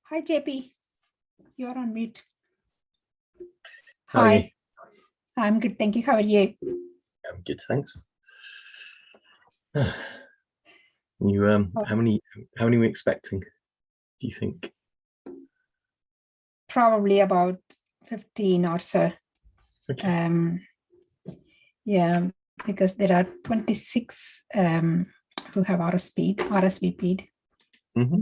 Hi, JP. You're on mute. How are you? Hi. I'm good. Thank you. How are you? I'm good, thanks. You how many are we expecting, do you think? Probably about 15 or so. Okay. Yeah, because there are 26 who have RSVP'd. Mm-hmm.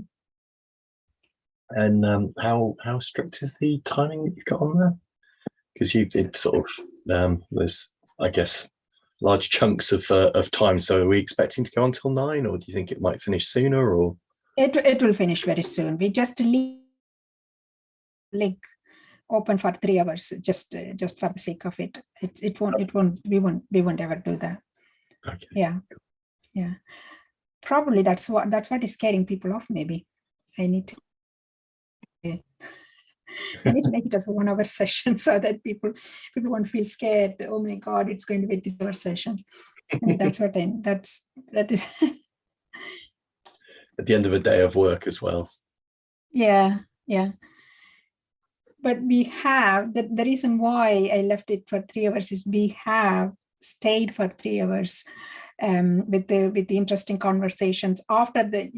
And how strict is the timing that you've got on there? Because it's sort of there's, I guess, large chunks of time. So are we expecting to go until 9, or do you think it might finish sooner? Or it will finish very soon. We just leave link open for 3 hours just for the sake of it. We won't ever do that. Okay. Yeah. Probably that's what is scaring people off. Maybe I need to make it as a 1 hour session so that people won't feel scared. Oh my God, it's going to be a 3 hour session. And that is At the end of a day of work as well. Yeah. But we have the reason why I left it for 3 hours is we have stayed for 3 hours with the interesting conversations after the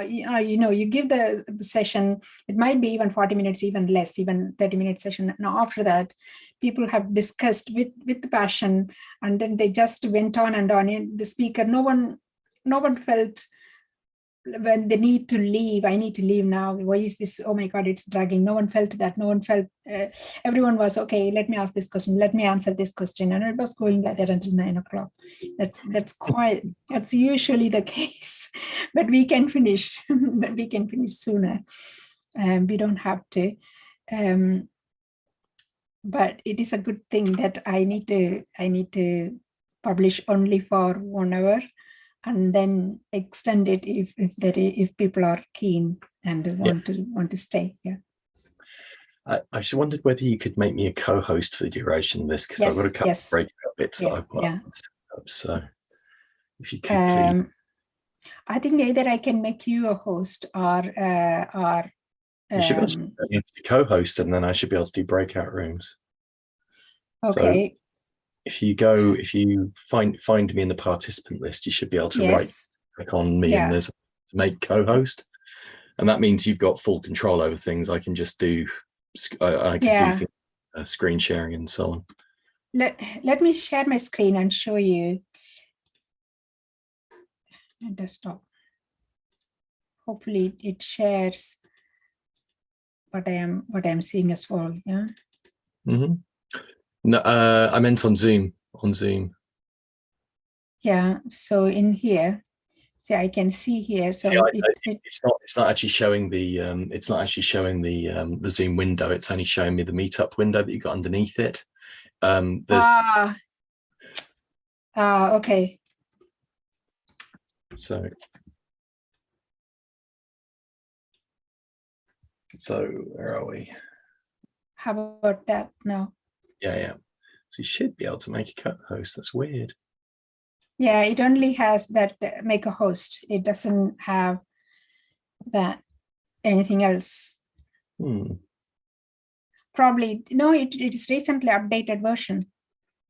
you give the session. It might be even 40 minutes, even less, even 30-minute session. Now after that, people have discussed with the passion, and then they just went on and on. And the speaker, no one felt when they need to leave. I need to leave now. Why is this? Oh my God, it's dragging. No one felt that. No one felt. Everyone was okay. Let me ask this question. Let me answer this question, and it was going like that until 9 o'clock. That's usually the case, but we can finish. But we can finish sooner. We don't have to. But it is a good thing that I need to publish only for 1 hour. And then extend it if people are keen and want to stay. Yeah. I just wondered whether you could make me a co-host for the duration of this, because I've got a couple of breakout bits that I've got set up. So if you could please. I think either I can make you a host or you should be able to co-host, and then I should be able to do breakout rooms. Okay. So if you find me in the participant list, you should be able to click on me and there's make co-host, and that means you've got full control over things. I can just do do things, screen sharing and so on. Let me share my screen and show you my desktop. Hopefully it shares what I am seeing as well. Yeah. Mm-hmm. No, I meant on Zoom. Yeah. So in here, see, I can see here. So it's not actually showing the the Zoom window. It's only showing me the meetup window that you got underneath it. Okay. So where are we? How about that now? Yeah. So you should be able to make a co-host. That's weird. Yeah, it only has that make a host. It doesn't have that anything else. Probably no. It is recently updated version.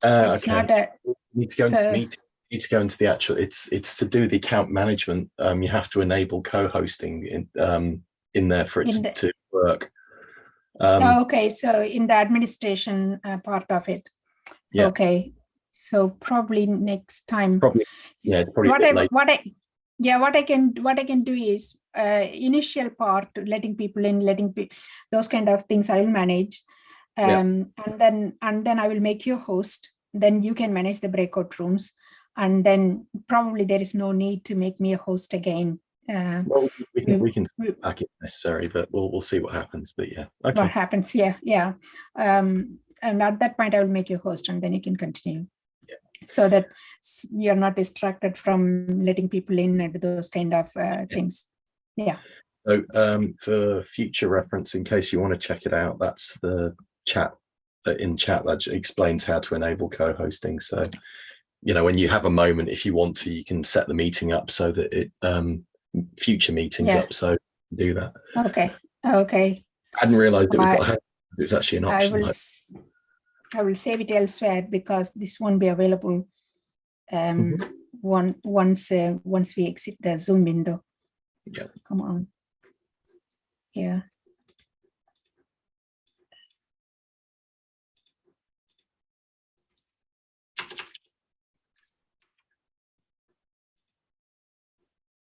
It's not a. You need to go into the actual. It's to do the account management. You have to enable co-hosting in there for it to work. Okay, so in the administration part of it. Yeah. Okay, so probably next time. It's probably a bit late. What I can do is initial part, letting people in, those kind of things I will manage, and then I will make you a host. Then you can manage the breakout rooms, and then probably there is no need to make me a host again. Well, we can pack it necessary, but we'll see what happens. But yeah, okay. What happens? Yeah. And at that point, I will make you a host, and then you can continue. Yeah. So that you're not distracted from letting people in and those kind of things. Yeah. So for future reference, in case you want to check it out, that's the chat in chat that explains how to enable co-hosting. So when you have a moment, if you want to, you can set the meeting up so that it future meetings up, so do that. Okay. I hadn't realised it was it's actually an option. I will save it elsewhere because this won't be available once we exit the Zoom window. Yeah. Come on. Yeah.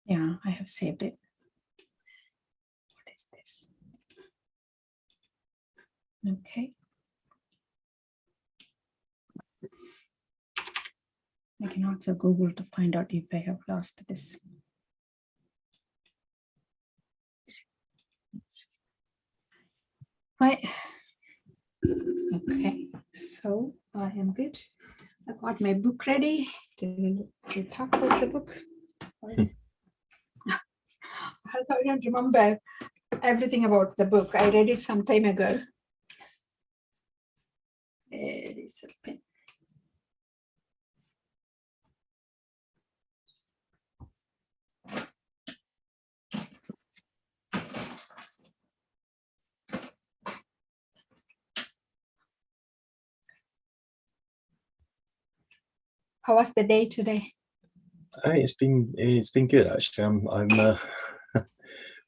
Yeah, I have saved it. What is this? Okay. I can also Google to find out if I have lost this. Right. Okay, so I am good. I got my book ready to talk about the book. I don't remember everything about the book. I read it some time ago. It is a pen. How was the day today? It's been good actually.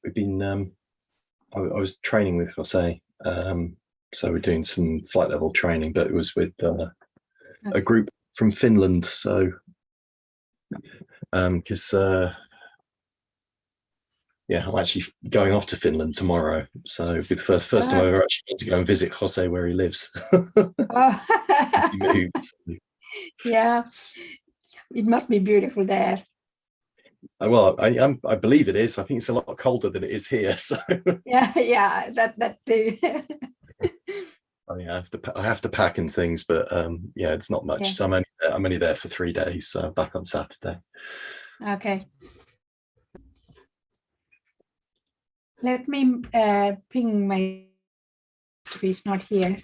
We've been I was training with Jose, so we're doing some flight level training, but it was with a group from Finland. So because yeah, I'm actually going off to Finland tomorrow, so it'll be the first time I've ever actually been to go and visit Jose where he lives. He moved, so. Yeah, it must be beautiful there. Well, I believe it is. I think it's a lot colder than it is here. So yeah, that too. I mean, I have to pack and things, but yeah, it's not much. Yeah. So I'm only there for 3 days. So I'm back on Saturday. Okay. Let me ping my. He's not here.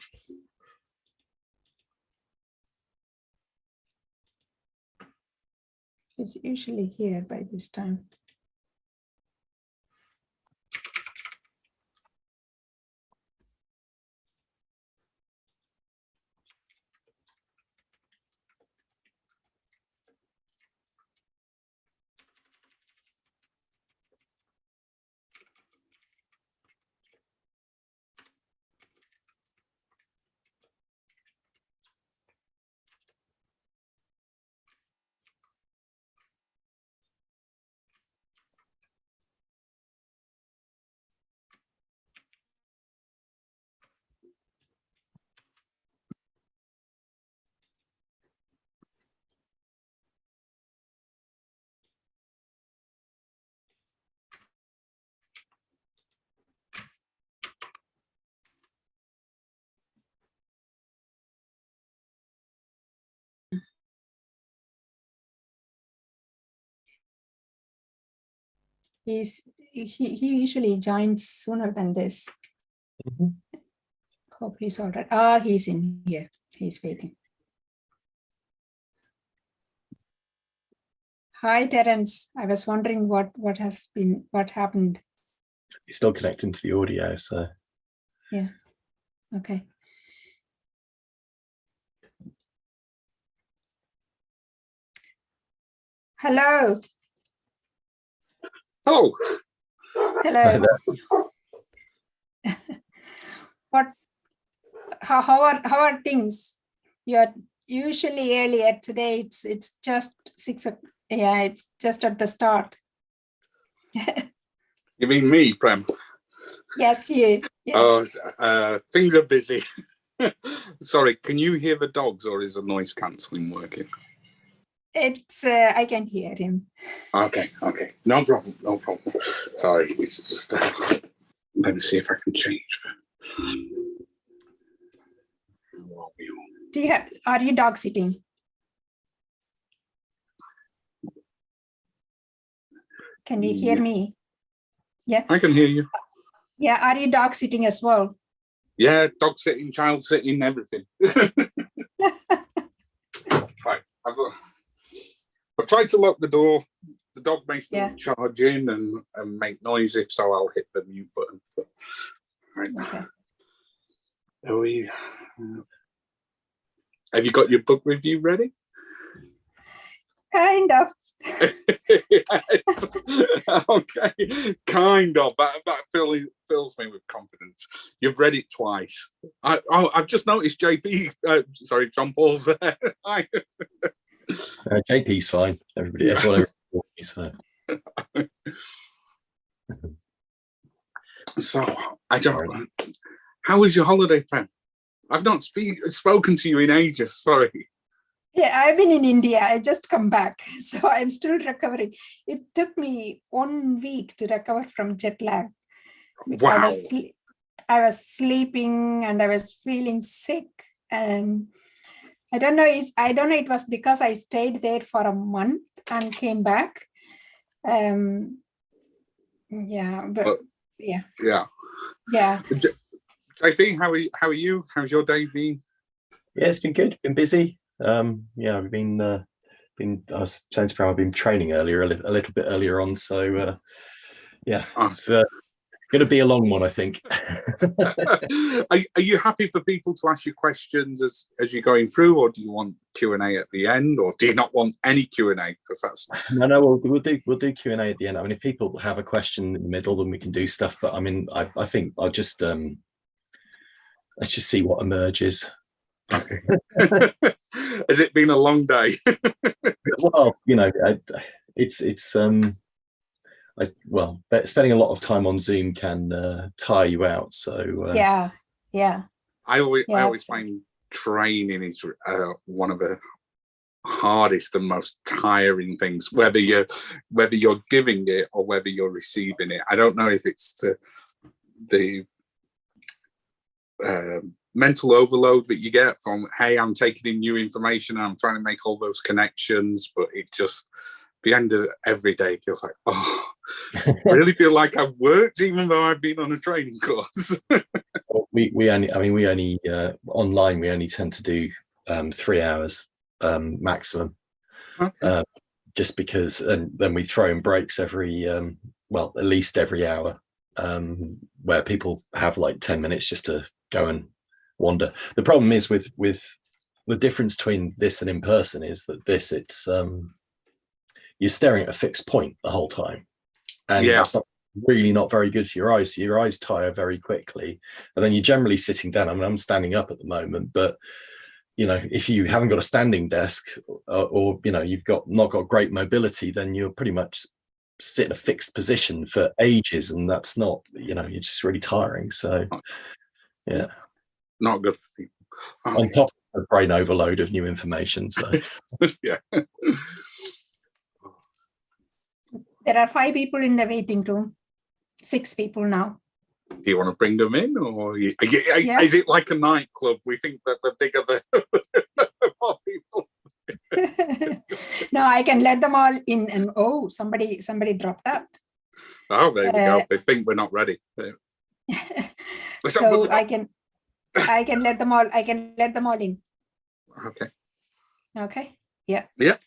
He's usually here by this time. He usually joins sooner than this. Hope he's all right. He's in here. He's waiting. Hi, Terence. I was wondering what happened. You're still connecting to the audio, so yeah. Okay. Hello. Hello. Hello. How are things? You're usually earlier today. It's just 6 o'clock. Yeah, it's just at the start. You mean me, Prem? Yes, you. Yeah. Oh, things are busy. Sorry, can you hear the dogs, or is the noise cancelling working? It's I can hear him. Okay, no problem. Sorry, it's just let me see if I can change. Are you dog sitting? Can you hear me? Yeah, I can hear you. Yeah, are you dog sitting as well? Yeah, dog sitting, child sitting, everything. Right, I've tried to lock the door. The dog may still charge in and make noise. If so, I'll hit the mute button. But Right. Okay. Have you got your book review ready? Kind of. Yes. Okay. Kind of. That fills me with confidence. You've read it twice. I've just noticed John Paul's there. JP's fine. Everybody, that's what everybody. So. So I don't. How was your holiday, Pen? I've not spoken to you in ages. Sorry. Yeah, I've been in India. I just come back, so I'm still recovering. It took me 1 week to recover from jet lag. Wow. I was sleeping and I was feeling sick. And I don't know. It was because I stayed there for a month and came back. Yeah, but yeah. JP, how are you? How's your day been? Yeah, it's been good. Been busy. Yeah, I've been. I was saying to Pram, I've been training earlier, a little bit earlier on. So yeah, it's going to be a long one, I think. Are you happy for people to ask you questions as you're going through, or do you want Q&A at the end, or do you not want any Q&A? Because that's no. We'll do Q&A at the end. I mean, if people have a question in the middle, then we can do stuff. But I mean, I think I'll just let's just see what emerges. Okay. Has it been a long day? Well, you know, it's spending a lot of time on Zoom can tire you out. So yeah. I always find training is one of the hardest and most tiring things, whether you're giving it or whether you're receiving it. I don't know if it's the mental overload that you get from, hey, I'm taking in new information and I'm trying to make all those connections, but it just, the end of every day feels like, oh, I really feel like I've worked even though I've been on a training course. we only online we only tend to do 3 hours maximum. Okay. Just because, and then we throw in breaks every at least every hour, where people have like 10 minutes just to go and wander. The problem is with the difference between this and in person is that it's you're staring at a fixed point the whole time, and that's not very good for your eyes. So your eyes tire very quickly, and then you're generally sitting down. I mean, I'm standing up at the moment, but you know, if you haven't got a standing desk or you know, you've not got great mobility, then you're pretty much sit in a fixed position for ages, and that's not, you know, it's just really tiring. So yeah, not good for people. On top of the brain overload of new information. So yeah. There are 5 people in the waiting room. 6 people now. Do you want to bring them in, or is it like a nightclub? We think that the bigger the more people. No, I can let them all in. And somebody dropped out. Oh, there we go. They think we're not ready. So I can let them all. I can let them all in. Okay. Okay. Yeah. Yeah.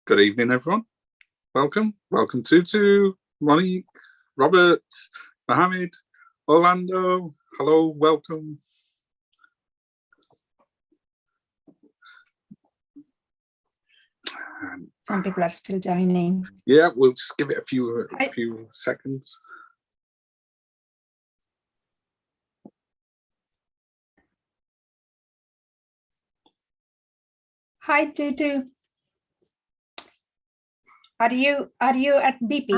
Good evening, everyone. Welcome Tutu, Monique, Robert, Mohammed, Orlando. Hello, welcome. Some people are still joining. Yeah, we'll just give it a few seconds. Hi, Tutu. Are you at BP?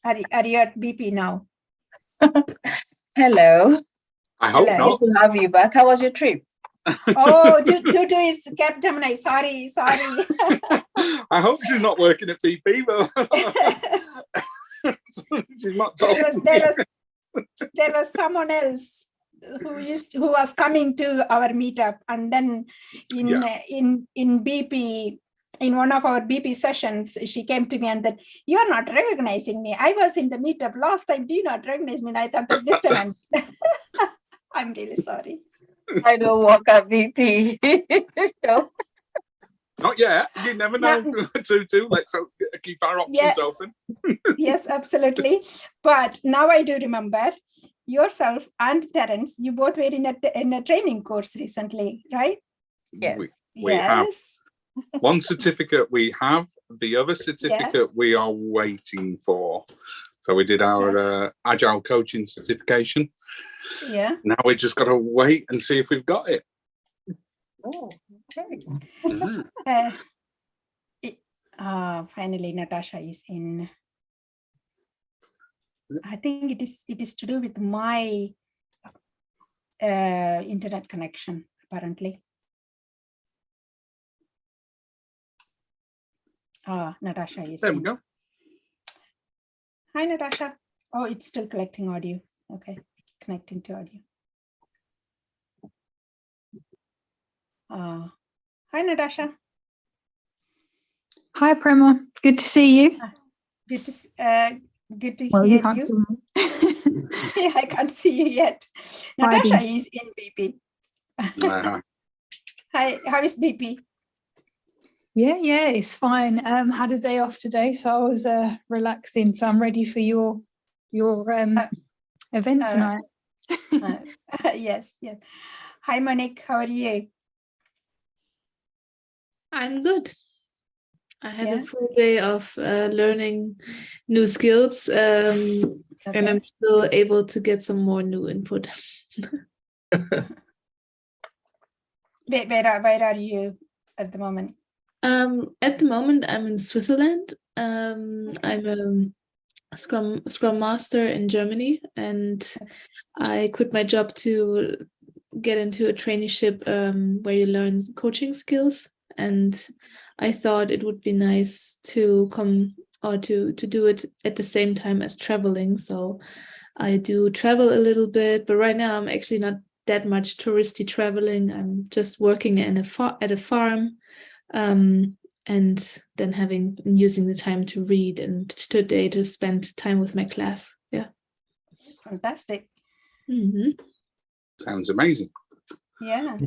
Hi. Are you at BP now? Hello. I hope not. Good to have you back. How was your trip? Oh, Tutu is Capgemini. Sorry. I hope she's not working at BP, but she's not talking. There was someone else who was coming to our meetup, and then in BP in one of our BP sessions, she came to me and said, "You're not recognizing me. I was in the meetup last time. Do you not recognize me?" And I thought that this time I'm really sorry. I don't work at BP. No. Not yet. You never know. Tutu, let's keep our options open. Yes, absolutely. But now I do remember yourself and Terence, you both were in a training course recently, right? Yes. We have one certificate we have, the other certificate we are waiting for. So we did our agile coaching certification. Yeah. Now we just got to wait and see if we've got it. Oh, okay. Finally, Natasha is in. I think it is to do with my internet connection, apparently. Natasha is. There we go. Hi, Natasha. Oh, it's still collecting audio. Okay, connecting to audio. Hi, Natasha. Hi, Prema. Good to see you. Good to Well, hear you can't see me. Yeah, I can't see you yet. Natasha is in BP. Hi, how is BP? Yeah, it's fine. Had a day off today, so I was relaxing. So I'm ready for your event tonight. Yes. Hi, Monique. How are you? I'm good. I had a full day of learning new skills, and I'm still able to get some more new input. Where are you at the moment? At the moment, I'm in Switzerland. I'm a Scrum Master in Germany, and I quit my job to get into a traineeship where you learn coaching skills. And I thought it would be nice to come or to do it at the same time as traveling. So I do travel a little bit, but right now I'm actually not that much touristy traveling. I'm just working at a farm, and then using the time to read, and today to spend time with my class. Yeah. Fantastic. Mm-hmm. Sounds amazing. Yeah.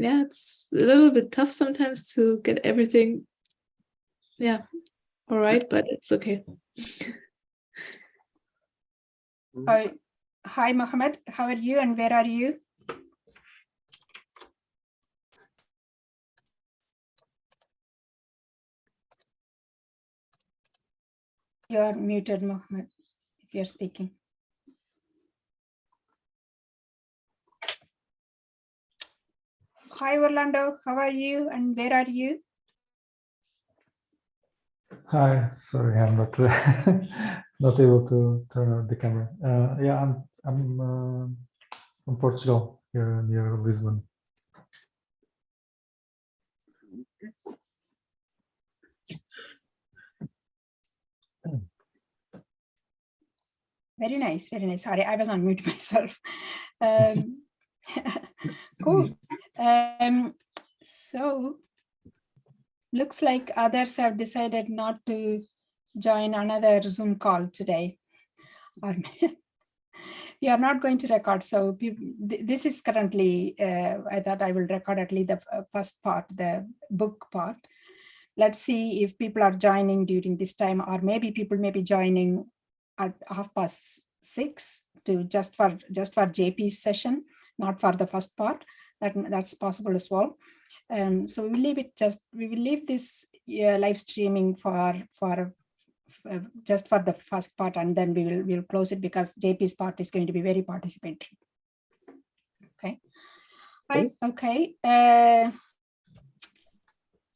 Yeah, it's a little bit tough sometimes to get everything. Yeah. All right, but it's okay. Hi, Mohammed. How are you and where are you? You're muted, Mohammed, if you're speaking. Hi, Orlando. How are you and where are you? Hi, sorry, I'm not not able to turn on the camera. Yeah, I'm from Portugal, here near Lisbon. Very nice, very nice. Sorry, I was on mute myself. Cool. So looks like others have decided not to join another Zoom call today. We are not going to record. So this is currently, I thought I will record at least the first part, the book part. Let's see if people are joining during this time, or maybe people may be joining at 6:30 to just for JP's session, not for the first part. That's possible as well. So we will leave this live streaming for just for the first part, and then we'll close it because JP's part is going to be very participatory. Okay. Right. Okay.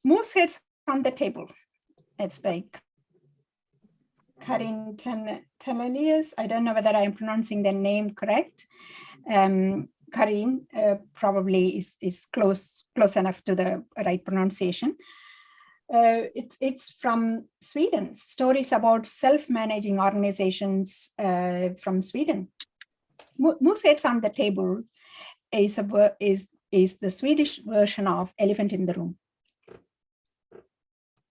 Moose heads on the table. It's like Karin Telelius. I don't know whether I am pronouncing the name correct. Karin probably is close enough to the right pronunciation. It's from Sweden. Stories about self-managing organizations from Sweden. Moose heads on the table is the Swedish version of Elephant in the Room.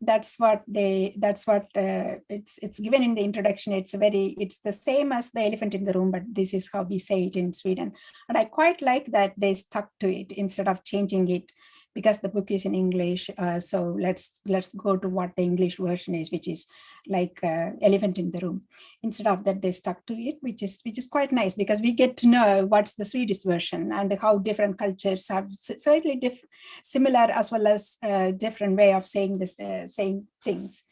that's what it's given in the introduction. It's the same as the elephant in the room, but this is how we say it in Sweden. And I quite like that they stuck to it instead of changing it, because the book is in English. So let's go to what the English version is, which is like elephant in the room. Instead of that, they stuck to it, which is quite nice, because we get to know what's the Swedish version and how different cultures have certainly similar as well as different way of saying this, saying things.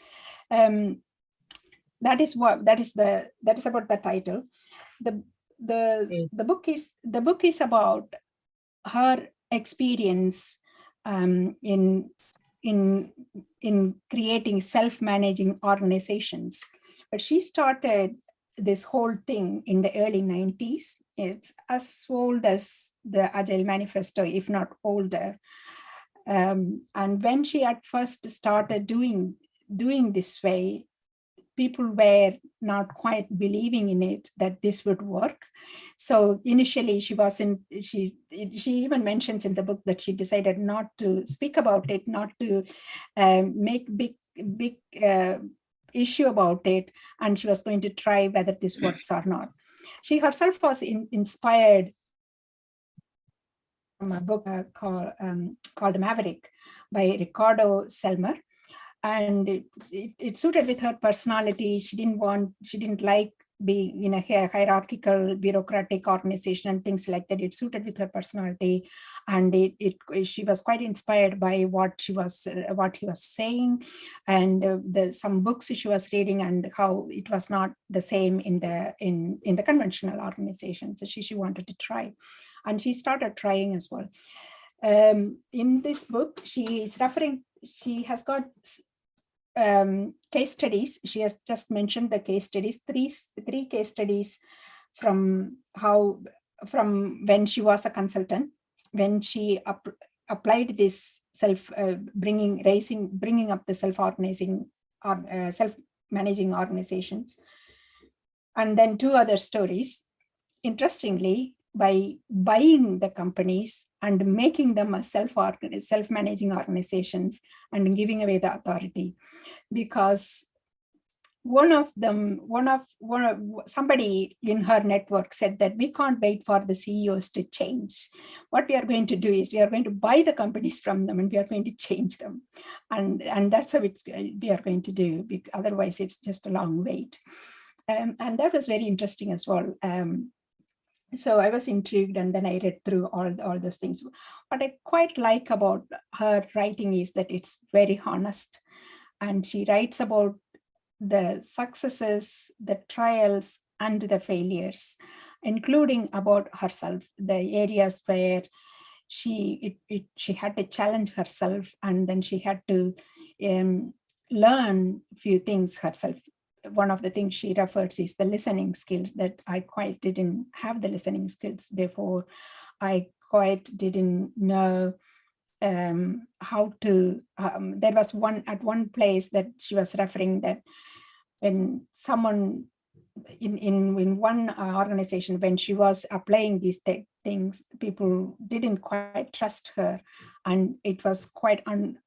That is about the title. The book is about her experience in creating self-managing organizations. But she started this whole thing in the early 90s. It's as old as the Agile Manifesto, if not older. And when she at first started doing this way, people were not quite believing in it, that this would work. So initially she even mentions in the book that she decided not to speak about it, not to make big issue about it, and she was going to try whether this works or not. She herself was inspired from a book called Maverick by Ricardo Selmer. And it suited with her personality. She didn't like being in a hierarchical, bureaucratic organization and things like that. It suited with her personality, and she was quite inspired by what he was saying, and some books she was reading, and how it was not the same in the conventional organization. So she wanted to try, and she started trying as well. In this book, she has got case studies. She has just mentioned the case studies, three case studies from when she was a consultant, when she applied this bringing up the self-organizing or self-managing organizations, and then two other stories. Interestingly, by buying the companies and making them a self-managing organizations and giving away the authority, because somebody in her network said that we can't wait for the CEOs to change. What we are going to do is we are going to buy the companies from them, and we are going to change them, and that's how we are going to do. Otherwise, it's just a long wait. And that was very interesting as well. So I was intrigued, and then I read through all those things. What I quite like about her writing is that it's very honest, and she writes about the successes, the trials, and the failures, including about herself, the areas where she had to challenge herself, and then she had to learn a few things herself. One of the things she refers is the listening skills, that I quite didn't have the listening skills before. I quite didn't know how to, there was one place that she was referring that when someone in one organization, when she was applying these things, people didn't quite trust her, and it was quite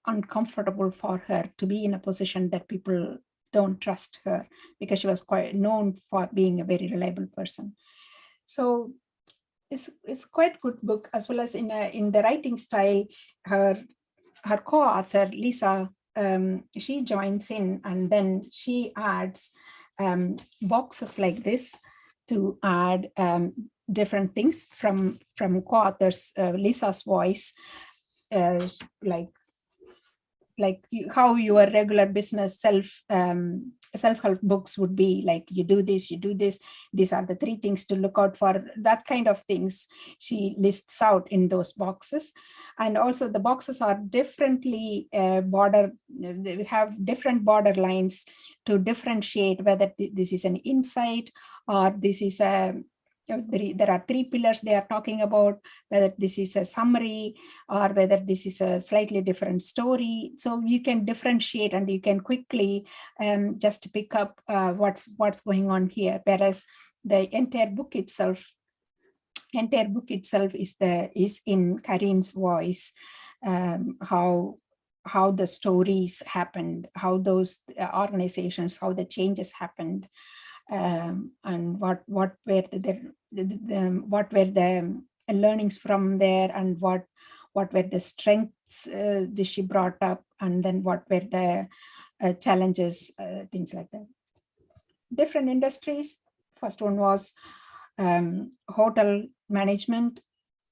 uncomfortable for her to be in a position that people don't trust her, because she was quite known for being a very reliable person. So it's quite good book, as well as in the writing style. Her co-author Lisa, she joins in, and then she adds boxes like this to add different things from co-authors Lisa's voice, like how your regular business self-help books would be, like you do this, these are the 3 things to look out for, that kind of things she lists out in those boxes. And also the boxes are differently they have different border lines to differentiate whether this is an insight or this is there are 3 pillars they are talking about, whether this is a summary or whether this is a slightly different story. So you can differentiate, and you can quickly just pick up what's going on here. Whereas the entire book itself is in Karin's voice, how how the stories happened, how those organizations, how the changes happened, and what were the learnings from there, and what were the strengths that she brought up, and then what were the challenges, things like that. Different industries. First one was hotel management,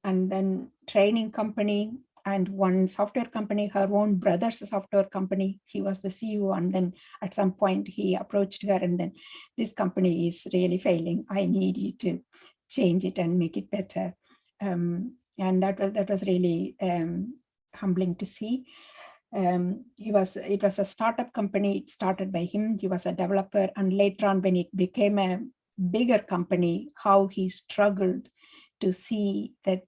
and then training company, and one software company, her own brother's software company. He was the CEO, and then at some point he approached her, and then this company is really failing. I need you to change it and make it better. And that was really humbling to see. It was a startup company. It started by him. He was a developer, and later on, when it became a bigger company, how he struggled to see that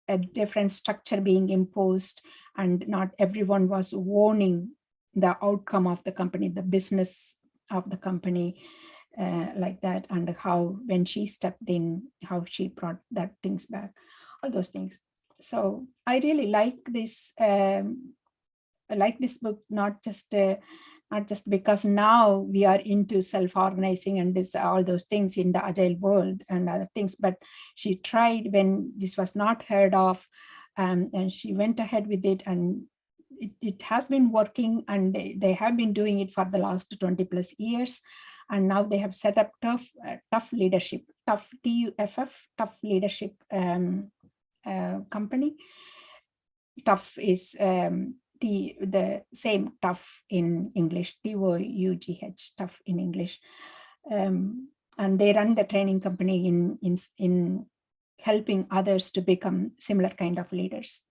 a different structure being imposed, and not everyone was owning the outcome of the company, the business of the company, like that, and how when she stepped in, how she brought that things back, all those things. So I really like this. Book, not just because now we are into self-organizing and this all those things in the agile world and other things, but she tried when this was not heard of, and she went ahead with it, and it has been working, and they have been doing it for the last 20 plus years, and now they have set up tough leadership, tough TUFF, tough leadership company. Tough is the same tough in English, TOUGH, tough in English. And they run the training company in helping others to become similar kind of leaders.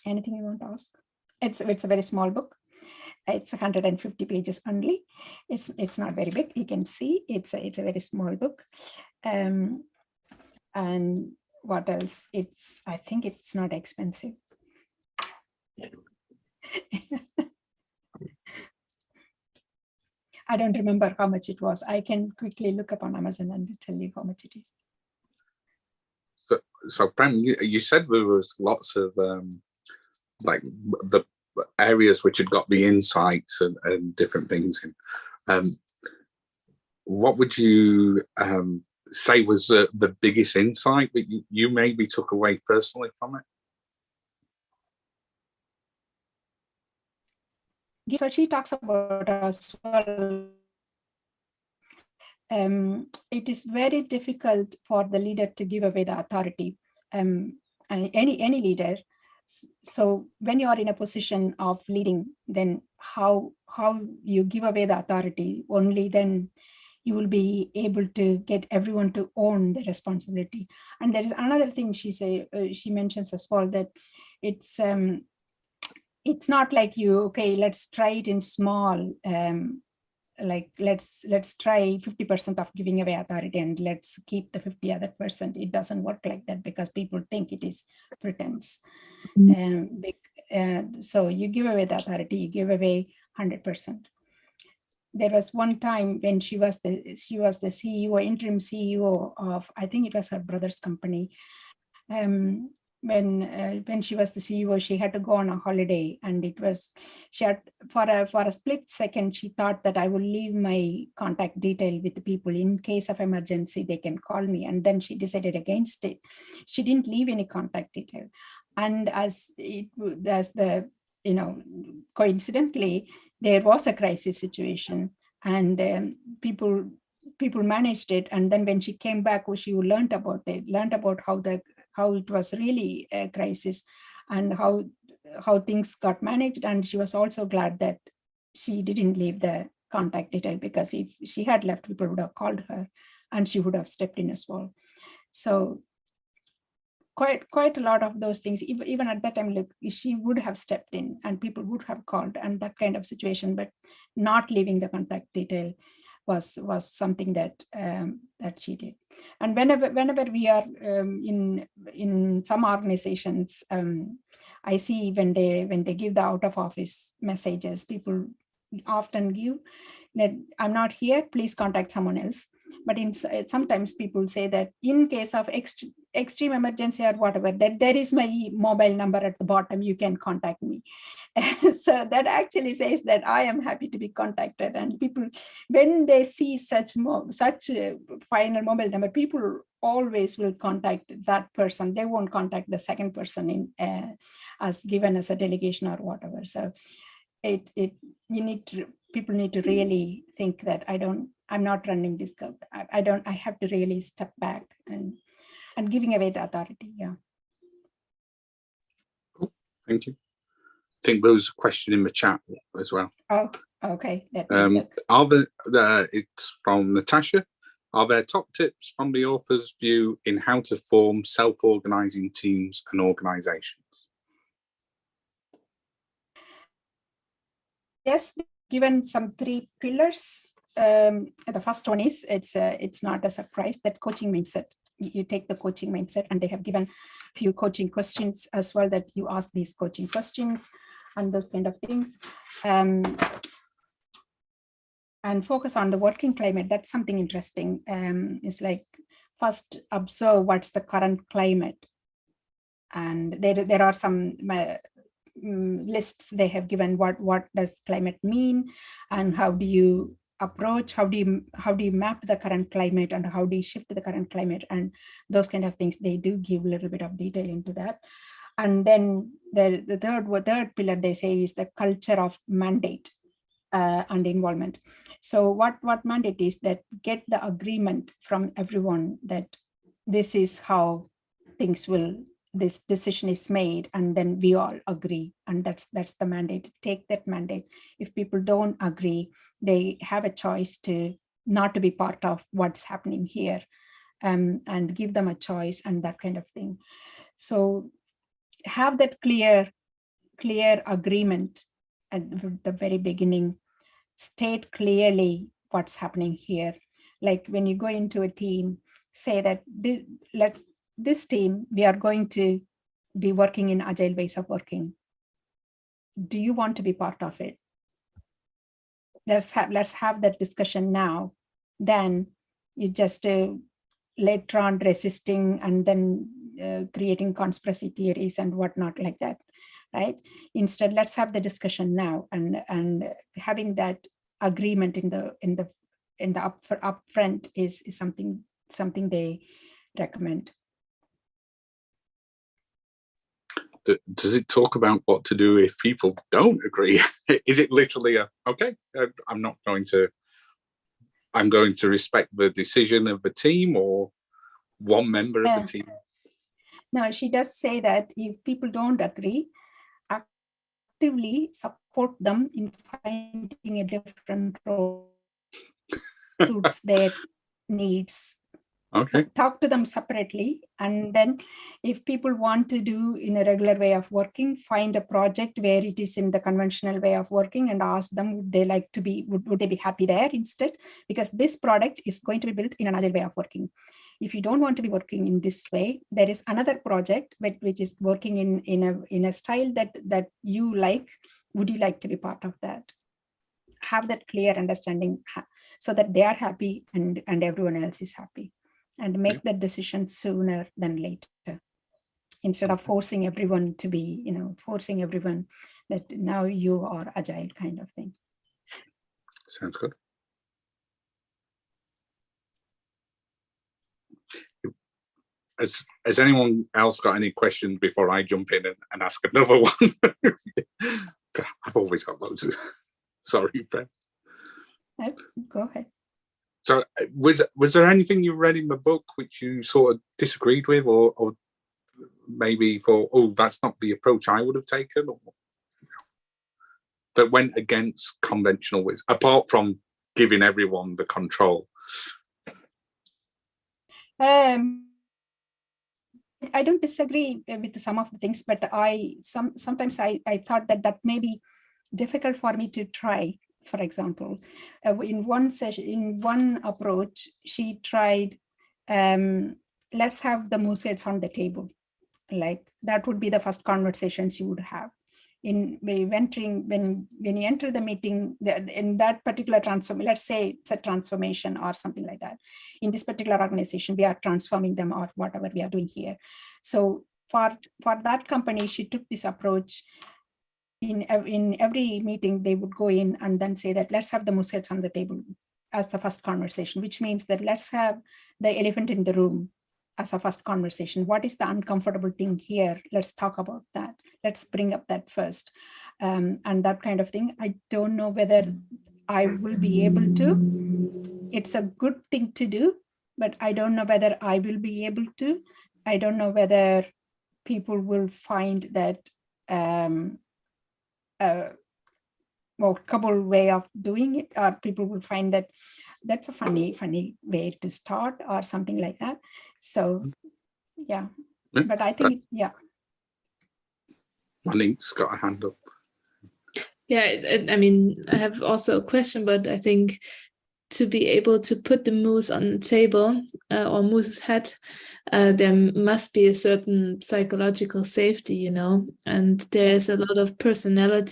Anything you want to ask? It's a very small book. It's 150 pages only. It's not very big. You can see it's a very small book. And what else? I think it's not expensive. I don't remember how much it was. I can quickly look up on Amazon and tell you how much it is. So Prem, you said there was lots of like the areas which had got the insights and different things. What would you say was the biggest insight that you maybe took away personally from it? So she talks about as well. It is very difficult for the leader to give away the authority, and any leader. So when you are in a position of leading, then how you give away the authority, only then you will be able to get everyone to own the responsibility. And there is another thing she mentions as well, that it's not like let's try it in small, like let's try 50% of giving away authority and let's keep the 50 other percent. It doesn't work like that, because people think it is pretense. So you give away the authority, you give away 100%. There was one time when she was the CEO, interim CEO of, I think it was her brother's company. When she was the CEO, she had to go on a holiday, and she had for a split second, she thought that I will leave my contact detail with the people in case of emergency, they can call me. And then she decided against it. She didn't leave any contact detail. And coincidentally, there was a crisis situation, and people managed it. And then when she came back, she learned about how it was really a crisis, and how things got managed. And she was also glad that she didn't leave the contact detail, because if she had left, people would have called her and she would have stepped in as well. So quite a lot of those things, even at that time, she would have stepped in and people would have called, and that kind of situation. But not leaving the contact detail was something that she did. And whenever we are in some organizations, I see when they give the out of office messages, people often give that I'm not here, please contact someone else. But sometimes people say that in case of extreme emergency or whatever, that there is my mobile number at the bottom, you can contact me. So that actually says that I am happy to be contacted. And people, when they see such a final mobile number, people always will contact that person. They won't contact the second person in as given as a delegation or whatever. So people need to really think that I'm not running this club. I have to really step back and giving away the authority. Yeah. Cool. Thank you. I think there was a question in the chat as well. Oh, okay. It's from Natasha. Are there top tips from the author's view in how to form self-organizing teams and organizations? Yes, given some 3 pillars. The first one is it's not a surprise that coaching mindset. You take the coaching mindset, and they have given a few coaching questions as well, that you ask these coaching questions and those kind of things. And focus on the working climate. That's something interesting. It's like, first observe what's the current climate. And there are some lists they have given. What does climate mean, and how do you approach, how do you map the current climate, and how do you shift the current climate, and those kind of things. They do give a little bit of detail into that. And then the third pillar they say is the culture of mandate and involvement. So what mandate is that get the agreement from everyone that this is how this decision is made, and then we all agree, and that's the mandate. Take that mandate. If people don't agree, they have a choice to not to be part of what's happening here, and give them a choice and that kind of thing. So have that clear agreement at the very beginning. State clearly what's happening here. Like when you go into a team, say that this team, we are going to be working in agile ways of working. Do you want to be part of it? Let's have that discussion now. Then you just later on resisting and then creating conspiracy theories and whatnot like that, right? Instead, let's have the discussion now, and having that agreement in the upfront is something they recommend. Does it talk about what to do if people don't agree? Is it literally okay, I'm going to respect the decision of the team or one member of the team? No, she does say that if people don't agree, actively support them in finding a different role suits their needs. Okay. Talk to them separately, and then if people want to do in a regular way of working, find a project where it is in the conventional way of working and ask them would they like to be, would they be happy there instead, because this product is going to be built in another way of working. If you don't want to be working in this way, there is another project which is working in a style that you like. Would you like to be part of that? Have that clear understanding so that they are happy and everyone else is happy. And make that decision sooner than later, instead of forcing everyone to be, forcing everyone that now you are agile kind of thing. Sounds good. Has anyone else got any questions before I jump in and ask another one? I've always got loads of... Sorry, Fred. Go ahead. So was there anything you read in the book which you sort of disagreed with, or maybe thought, oh, that's not the approach I would have taken, or that went against conventional wisdom, apart from giving everyone the control? I don't disagree with some of the things, but sometimes I thought that may be difficult for me to try. For example, in one session, in one approach, she tried, let's have the Musets on the table. Like that would be the first conversations you would have. when you enter the meeting, in that particular transformation, let's say it's a transformation or something like that. In this particular organization, we are transforming them or whatever we are doing here. So for that company, she took this approach. In every meeting, they would go in and then say that let's have the moose heads on the table as the first conversation, which means that let's have the elephant in the room as a first conversation. What is the uncomfortable thing here? Let's talk about that. Let's bring up that first. And that kind of thing. I don't know whether I will be able to. It's a good thing to do, but I don't know whether I will be able to. I don't know whether people will find that workable way of doing it, or people will find that that's a funny way to start or something like that. So yeah, but I think Monique's got a hand up. Yeah, I mean, I have also a question, but I think to be able to put the moose on the table or moose's head, there must be a certain psychological safety, you know, and there's a lot of personal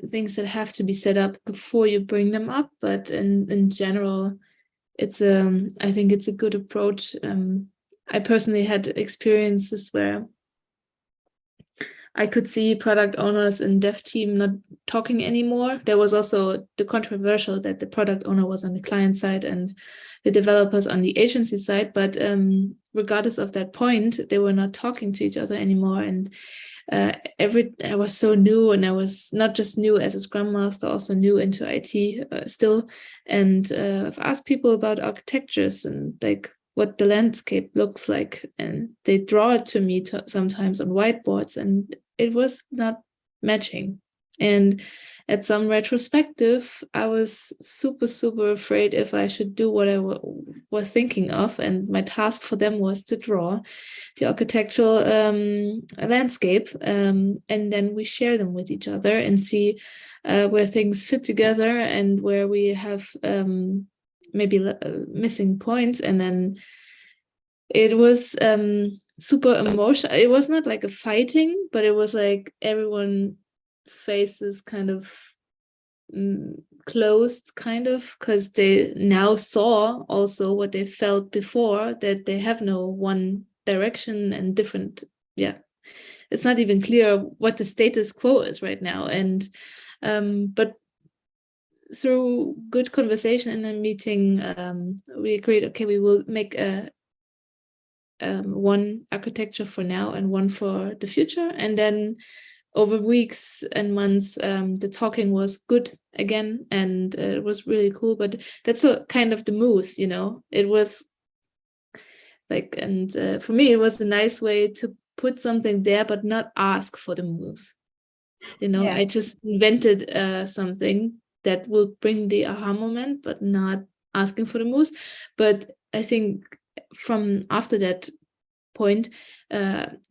things that have to be set up before you bring them up. But in general, it's I think it's a good approach. I personally had experiences where I could see product owners and dev team not talking anymore. There was also the controversial that the product owner was on the client side and the developers on the agency side. But regardless of that point, they were not talking to each other anymore. And I was so new, and I was not just new as a Scrum Master, also new into IT still. And I've asked people about architectures and like what the landscape looks like, and they draw it to me sometimes on whiteboards, and it was not matching. And at some retrospective, I was super afraid if I should do what I was thinking of, and my task for them was to draw the architectural landscape, and then we share them with each other and see where things fit together and where we have maybe missing points. And then it was super emotional. It was not like a fighting, but it was like everyone's faces kind of closed, kind of, because they now saw also what they felt before, that they have no one direction and different. Yeah, it's not even clear what the status quo is right now. And but through good conversation in a meeting, we agreed, okay, we will make one architecture for now and one for the future. And then over weeks and months, the talking was good again, and it was really cool. But that's a kind of the moose, you know. It was like, and for me, it was a nice way to put something there, but not ask for the moose. You know, I just invented something that will bring the aha moment, but not asking for the moose. But I think from after that point,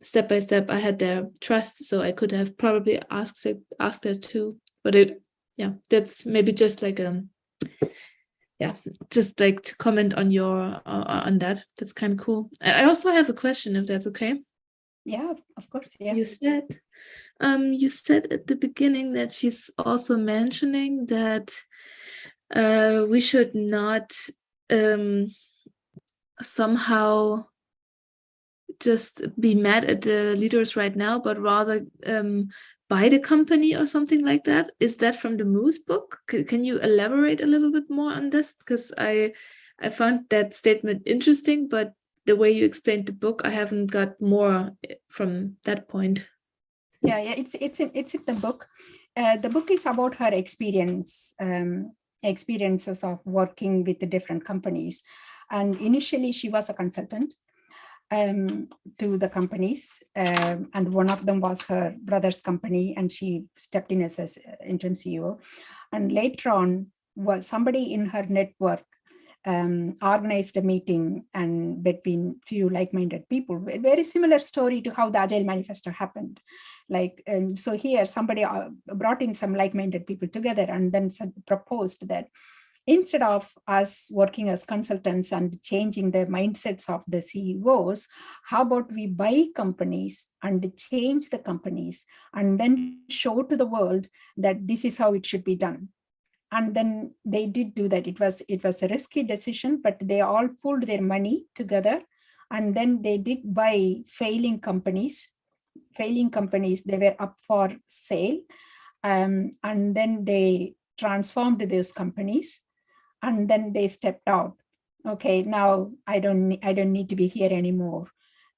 step by step, I had their trust, so I could have probably asked her too. But that's maybe just like just like to comment on your on that. That's kind of cool. I also have a question, if that's okay. Yeah, of course. Yeah. You said at the beginning that she's also mentioning that we should not somehow just be mad at the leaders right now, but rather buy the company or something like that. Is that from the Moose book? Can you elaborate a little bit more on this? Because I found that statement interesting, but the way you explained the book, I haven't got more from that point. Yeah, it's in the book. The book is about her experiences of working with the different companies. And initially, she was a consultant to the companies, and one of them was her brother's company, and she stepped in as interim CEO. And later on, somebody in her network organized a meeting and between few like-minded people. A very similar story to how the Agile Manifesto happened. So here somebody brought in some like-minded people together and then proposed that instead of us working as consultants and changing the mindsets of the CEOs, how about we buy companies and change the companies and then show to the world that this is how it should be done. And then they did do that. It was a risky decision, but they all pulled their money together, and then they did buy failing companies. They were up for sale, and then they transformed those companies, and then they stepped out. Okay, now I don't need to be here anymore.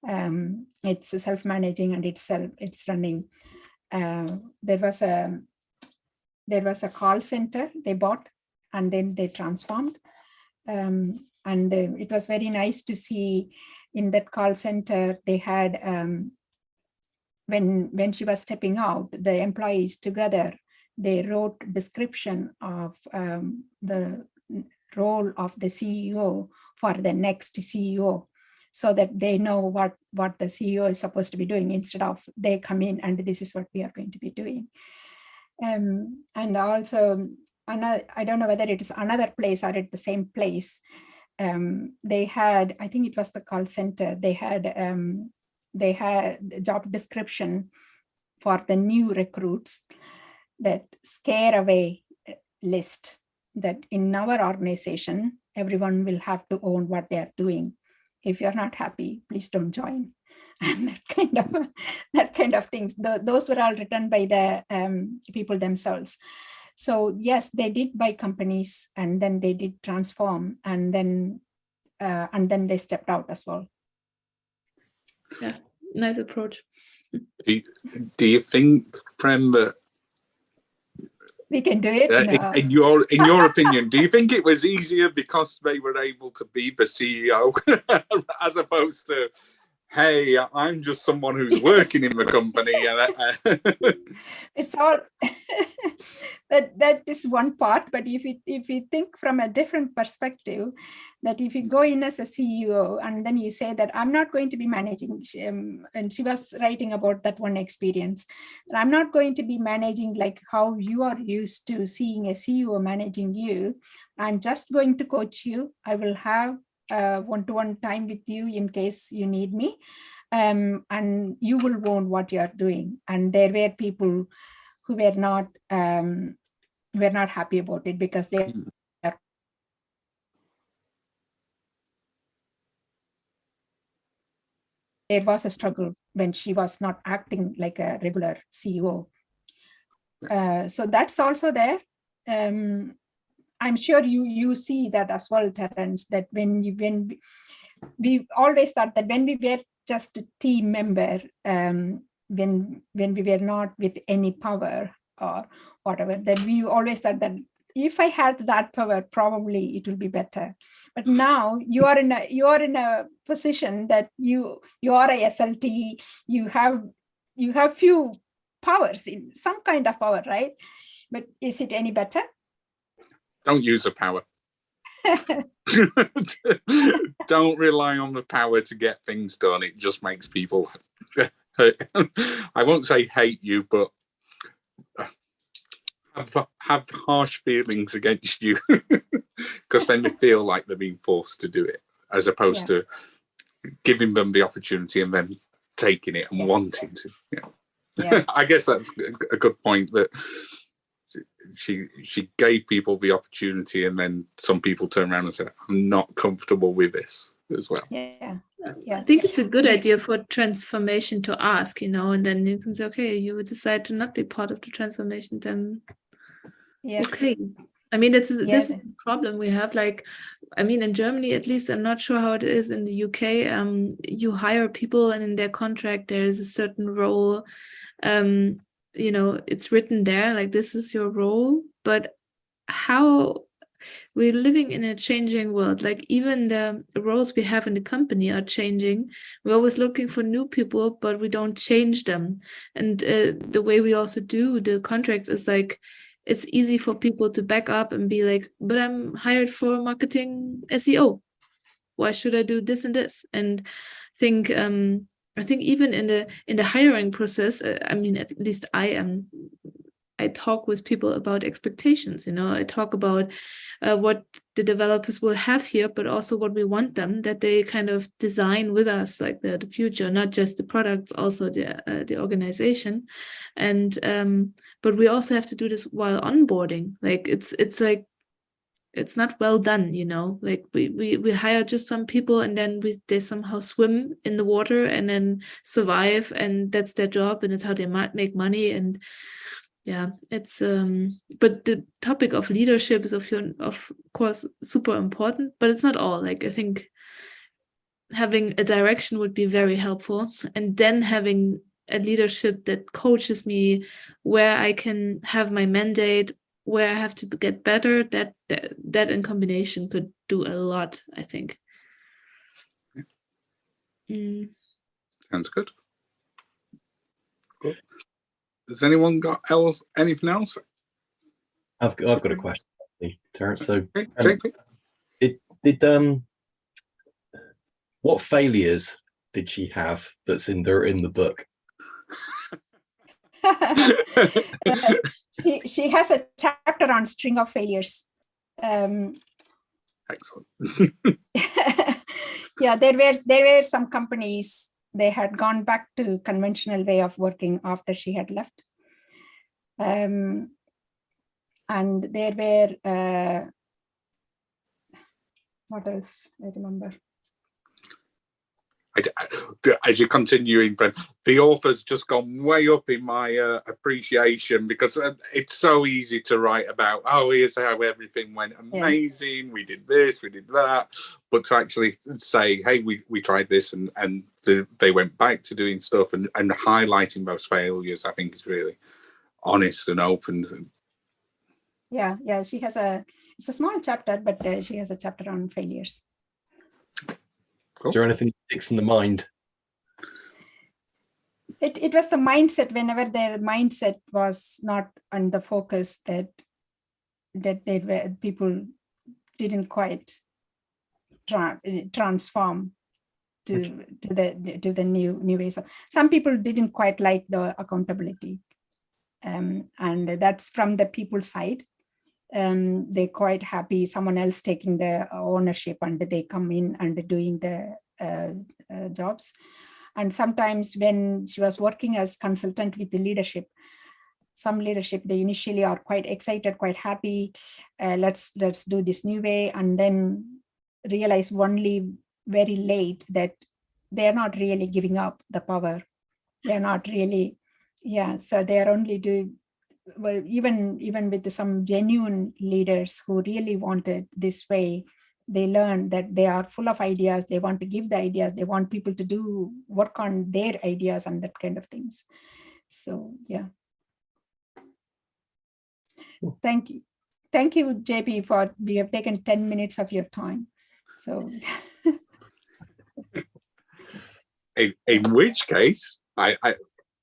It's self-managing and it's running. There was a call center they bought, and then they transformed. And it was very nice to see in that call center, they had, when she was stepping out, the employees together, they wrote description of the role of the CEO for the next CEO, so that they know what the CEO is supposed to be doing, instead of they come in and this is what we are going to be doing. And also, I don't know whether it is another place or at the same place, they had, I think it was the call center, they had job description for the new recruits, that scare away list, that in our organization, everyone will have to own what they are doing. If you're not happy, please don't join. And that kind of things. Those were all written by the people themselves. So yes, they did buy companies, and then they did transform, and then they stepped out as well. Yeah, nice approach. Do you think, Prem, that we can do it? No. In your opinion, do you think it was easier because they were able to be the CEO as opposed to, hey, I'm just someone who's working in the company? It's all that is one part, but if you think from a different perspective, that if you go in as a CEO and then you say that I'm not going to be managing, and she was writing about that one experience, I'm not going to be managing like how you are used to seeing a CEO managing you. I'm just going to coach you. I will have one-to-one time with you in case you need me, and you will own what you are doing. And there were people who were not happy about it, because there was a struggle when she was not acting like a regular CEO. So that's also there. I'm sure you see that as well, Terence, that when we always thought that when we were just a team member, when we were not with any power or whatever, then we always thought that if I had that power, probably it will be better. But now you are in a position that you are a SLT, you have few powers, in some kind of power, right? But is it any better? Don't use the power. Don't rely on the power to get things done. It just makes people, I won't say hate you, but have harsh feelings against you, because then they feel like they're being forced to do it, as opposed to giving them the opportunity and then taking it and wanting to. Yeah. I guess that's a good point, that she gave people the opportunity, and then some people turn around and say, I'm not comfortable with this as well. Yeah. I think it's a good idea for transformation to ask, and then you can say, okay, you would decide to not be part of the transformation, then okay. I mean, this is the problem we have. Like, I mean, in Germany, at least, I'm not sure how it is in the UK. You hire people, and in their contract, there is a certain role. It's written there, like, this is your role. But how we're living in a changing world, like even the roles we have in the company are changing. We're always looking for new people, but we don't change them. And the way we also do the contracts is like, it's easy for people to back up and be like, but I'm hired for marketing SEO. Why should I do this and this? And I think even in the hiring process, I mean, at least I I talk with people about expectations. I talk about what the developers will have here, but also what we want them, that they kind of design with us, like the future, not just the products, also the organization. And but we also have to do this while onboarding. Like it's like, it's not well done, like we hire just some people, and then they somehow swim in the water and then survive, and that's their job, and it's how they might make money. And yeah, it's but the topic of leadership is of course super important, but it's not all. Like, I think having a direction would be very helpful, and then having a leadership that coaches me where I can have my mandate, where I have to get better, that in combination could do a lot, I think. Sounds good. Cool. Has anyone got anything else? I've got a question, Terence. So, what failures did she have that's in the book? She has a chapter on string of failures. Excellent. Yeah, there were some companies, they had gone back to conventional way of working after she had left. And there were what else I remember. As you're continuing, Brent, the author's just gone way up in my appreciation, because it's so easy to write about, oh, here's how everything went amazing, we did this, we did that, but to actually say, hey, we tried this, and they went back to doing stuff, and highlighting those failures, I think is really honest and open. Yeah, it's a small chapter, but she has a chapter on failures. Cool. Is there anything that sticks in the mind? It was the mindset. Whenever their mindset was not on the focus, that people didn't quite transform to the new ways. Some people didn't quite like the accountability, and that's from the people side. They're quite happy someone else taking the ownership, and they come in and doing the jobs. And sometimes when she was working as consultant with the leadership, some leadership, they initially are quite excited, quite happy, let's do this new way, and then realize only very late that they're not really giving up the power. They're not really, so they're only doing, well, even with some genuine leaders who really wanted this way, they learn that they are full of ideas. They want to give the ideas. They want people to work on their ideas and that kind of things. So, yeah. Thank you, JP, we have taken 10 minutes of your time. So, in which case, I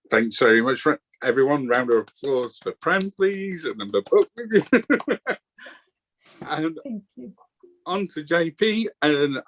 thanks very much for everyone. Round of applause for Prem, please, and then the book. And thank you. on to JP, and